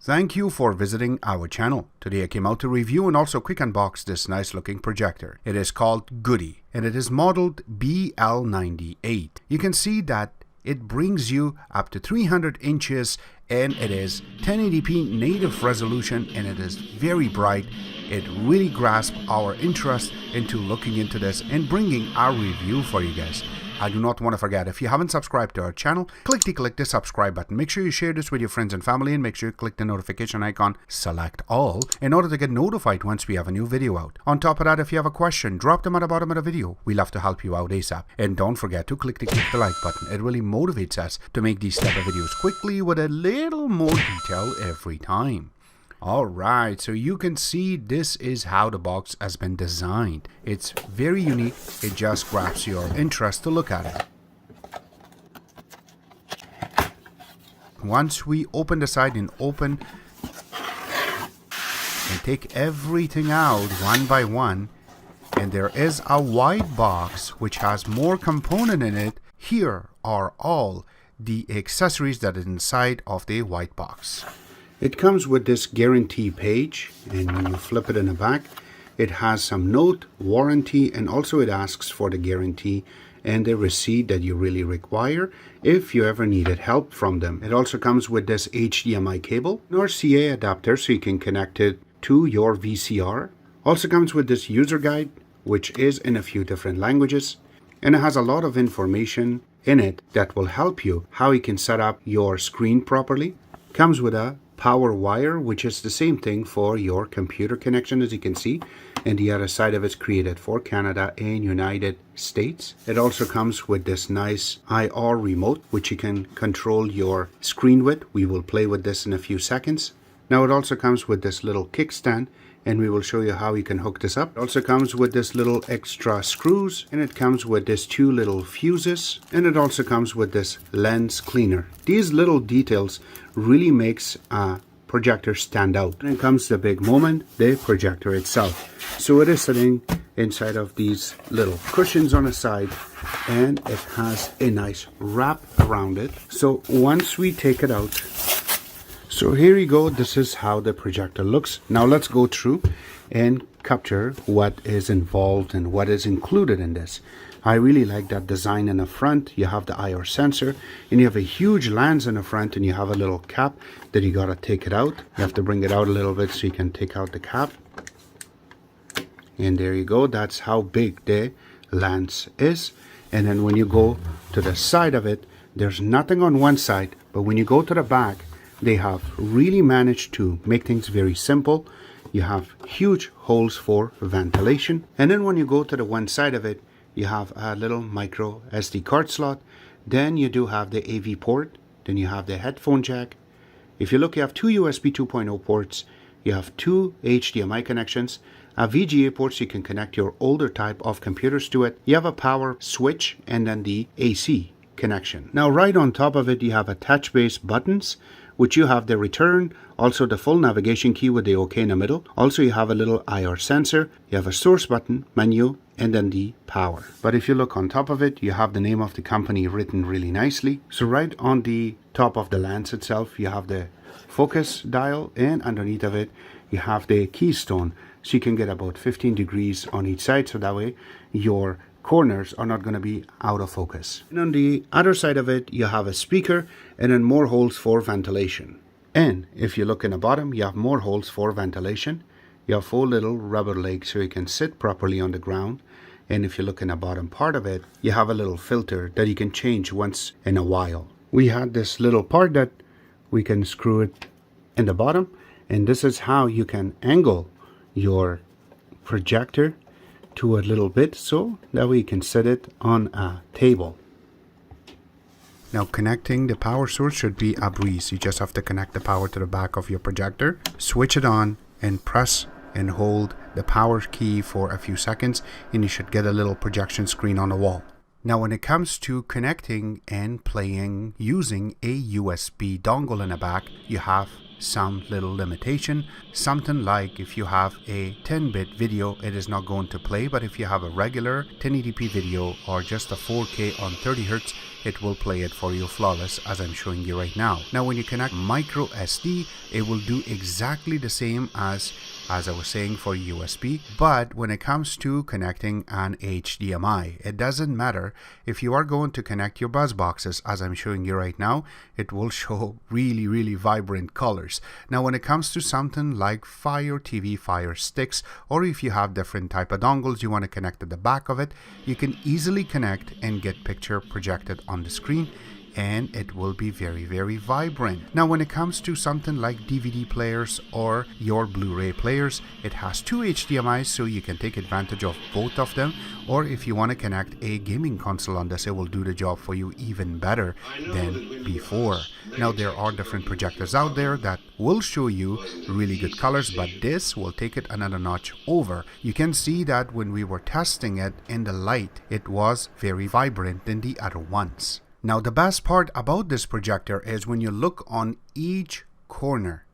Thank you for visiting our channel. Today I came out to review and also quick unbox this nice looking projector. It is called GooDee and it is modeled BL98. You can see that it brings you up to 300 inches and it is 1080p native resolution and it is very bright. It really grasps our interest into looking into this and bringing our review for you guys. I do not want to forget, if you haven't subscribed to our channel, click the subscribe button. Make sure you share this with your friends and family and make sure you click the notification icon, select all, in order to get notified once we have a new video out. On top of that, if you have a question, drop them at the bottom of the video. We love to help you out ASAP. And don't forget to click the like button. It really motivates us to make these type of videos quickly with a little more detail every time. Alright, so you can see this is how the box has been designed. It's very unique. It just grabs your interest to look at it. Once we open the side and take everything out one by one, and there is a white box which has more component in it. Here are all the accessories that is inside of the white box. It comes with this guarantee page, and when you flip it in the back, it has some note, warranty, and also it asks for the guarantee and the receipt that you really require if you ever needed help from them. It also comes with this HDMI cable or CA adapter so you can connect it to your VCR. Also comes with this user guide, which is in a few different languages, and it has a lot of information in it that will help you how you can set up your screen properly. Comes with a power wire, which is the same thing for your computer connection, as you can see, and the other side of it's created for Canada and United States. It also comes with this nice IR remote which you can control your screen with. We will play with this in a few seconds. Now it also comes with this little kickstand and we will show you how you can hook this up. It also comes with this little extra screws, and it comes with this two little fuses, and it also comes with this lens cleaner. These little details really makes a projector stand out. And it comes the big moment, the projector itself. So it is sitting inside of these little cushions on the side, and it has a nice wrap around it. So once we take it out, so here you go, this is how the projector looks. Now let's go through and capture what is involved and what is included in this. I really like that design in the front. You have the IR sensor and you have a huge lens in the front, and you have a little cap that you gotta take it out. You have to bring it out a little bit so you can take out the cap. And there you go, that's how big the lens is. And then when you go to the side of it, there's nothing on one side, but when you go to the back, they have really managed to make things very simple. You have huge holes for ventilation. And then when you go to the one side of it, you have a little micro SD card slot. Then you do have the AV port. Then you have the headphone jack. If you look, you have two USB 2.0 ports. You have two HDMI connections. A VGA port so you can connect your older type of computers to it. You have a power switch and then the AC connection. Now right on top of it, you have a touch-based buttons, which you have the return, also the full navigation key with the OK in the middle. Also you have a little IR sensor, you have a source button, menu, and then the power. But if you look on top of it, you have the name of the company written really nicely. So right on the top of the lens itself, you have the focus dial, and underneath of it, you have the keystone. So you can get about 15 degrees on each side, so that way your corners are not going to be out of focus. And on the other side of it, you have a speaker and then more holes for ventilation. And if you look in the bottom, you have more holes for ventilation. You have 4 little rubber legs so you can sit properly on the ground. And if you look in the bottom part of it, you have a little filter that you can change once in a while. We had this little part that we can screw it in the bottom, and this is how you can angle your projector to a little bit so that way you can set it on a table. Now connecting the power source should be a breeze. You just have to connect the power to the back of your projector, switch it on, and press and hold the power key for a few seconds, and you should get a little projection screen on the wall. Now when it comes to connecting and playing using a USB dongle in the back, you have some little limitation. Something like if you have a 10-bit video, it is not going to play, but if you have a regular 1080p video or just a 4K on 30 Hz, it will play it for you flawless, as I'm showing you right now. Now when you connect micro SD, it will do exactly the same as I was saying for USB, but when it comes to connecting an HDMI, it doesn't matter. If you are going to connect your buzz boxes, as I'm showing you right now, it will show really vibrant colors. Now when it comes to something like Fire TV, Fire Sticks, or if you have different type of dongles you want to connect at the back of it, you can easily connect and get picture projected on the screen, and it will be very vibrant. Now when it comes to something like DVD players or your Blu-ray players, it has two HDMIs, so you can take advantage of both of them, or if you want to connect a gaming console on this, it will do the job for you even better than before. Now there are different projectors out there that will show you really good colors, but this will take it another notch over. You can see that when we were testing it in the light, it was very vibrant than the other ones. Now the best part about this projector is when you look on each corner,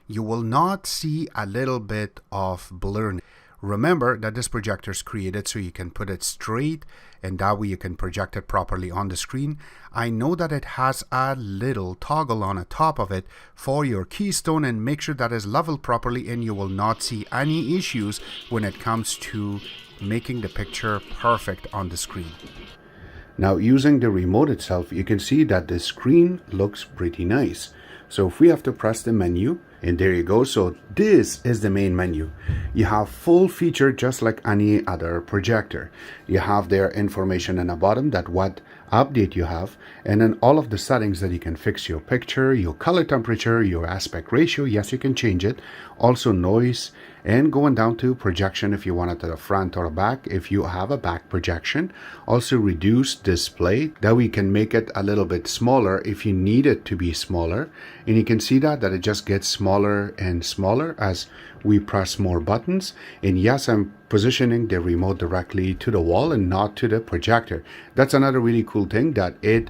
you will not see a little bit of blur. Remember that this projector is created so you can put it straight, and that way you can project it properly on the screen. I know that it has a little toggle on the top of it for your keystone, and make sure that is leveled properly, and you will not see any issues when it comes to making the picture perfect on the screen. Now using the remote itself, you can see that the screen looks pretty nice. So if we have to press the menu, and there you go. So this is the main menu. You have full feature just like any other projector. You have their information in the bottom that what update you have, and then all of the settings that you can fix your picture, your color temperature, your aspect ratio. Yes, you can change it. Also noise, and going down to projection if you want it to the front or the back if you have a back projection. Also reduce display, that we can make it a little bit smaller if you need it to be smaller, and you can see that it just gets smaller and smaller as we press more buttons. And yes, I'm positioning the remote directly to the wall and not to the projector. That's another really cool thing, that it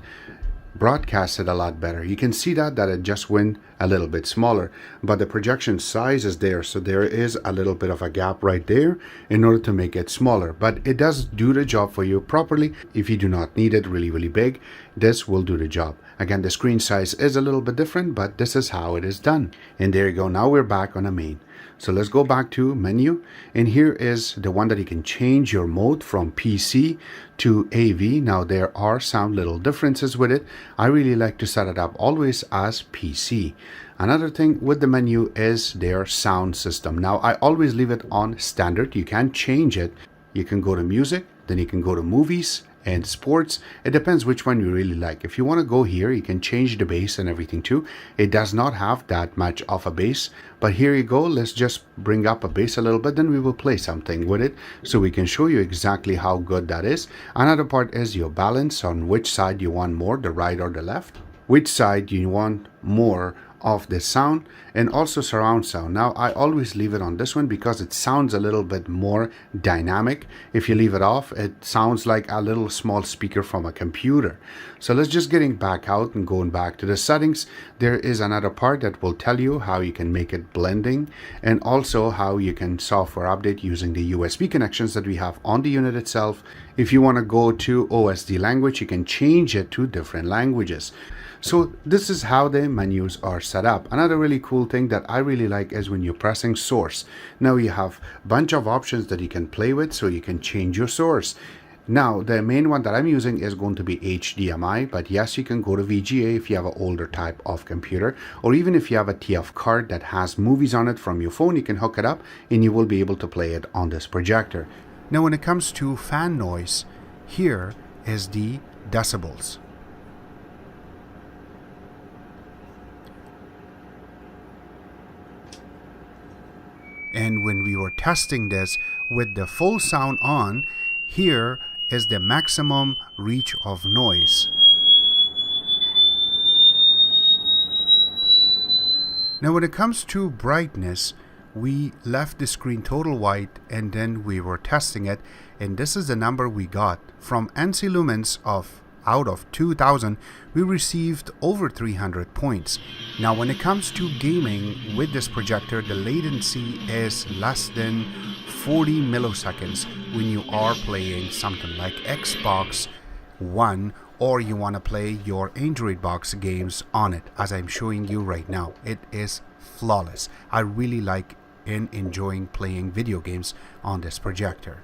broadcasts it a lot better. You can see that it just went a little bit smaller, but the projection size is there, so there is a little bit of a gap right there in order to make it smaller, but it does do the job for you properly. If you do not need it really big, this will do the job. Again, the screen size is a little bit different, but this is how it is done. And there you go. Now we're back on the main. So let's go back to menu, and here is the one that you can change your mode from PC to AV. Now there are some little differences with it. I really like to set it up always as PC. Another thing with the menu is their sound system. Now I always leave it on standard. You can change it. You can go to music, then you can go to movies and sports. It depends which one you really like. If you want to go here, you can change the bass and everything too. It does not have that much of a bass, but here you go. Let's just bring up a bass a little bit, then we will play something with it so we can show you exactly how good that is. Another part is your balance, on which side you want more, the right or the left, which side you want more of the sound, and also surround sound. Now I always leave it on this one because it sounds a little bit more dynamic. If you leave it off, it sounds like a little small speaker from a computer. So let's just getting back out and going back to the settings. There is another part that will tell you how you can make it blending, and also how you can software update using the USB connections that we have on the unit itself. If you want to go to OSD language, you can change it to different languages. So this is how the menus are set up. Another really cool thing that I really like is when you're pressing source. Now you have a bunch of options that you can play with, so you can change your source. Now the main one that I'm using is going to be HDMI, but yes, you can go to VGA if you have an older type of computer, or even if you have a TF card that has movies on it from your phone, you can hook it up and you will be able to play it on this projector. Now when it comes to fan noise, here is the decibels. And when we were testing this with the full sound on, here is the maximum reach of noise. Now when it comes to brightness, we left the screen total white and then we were testing it, and this is the number we got from NC lumens of out of 2000, we received over 300 points. Now when it comes to gaming with this projector, the latency is less than 40 milliseconds when you are playing something like Xbox One, or you want to play your Android box games on it, as I'm showing you right now. It is flawless. I really like and enjoying playing video games on this projector.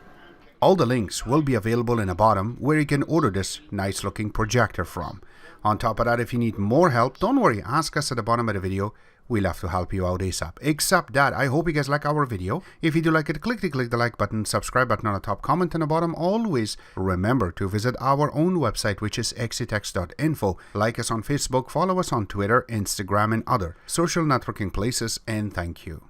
All the links will be available in the bottom where you can order this nice looking projector from. On top of that, if you need more help, don't worry, ask us at the bottom of the video. We'll have to help you out ASAP. Except that, I hope you guys like our video. If you do like it, click the like button, subscribe button on the top, comment on the bottom. Always remember to visit our own website, which is exitex.info. Like us on Facebook, follow us on Twitter, Instagram, and other social networking places, and thank you.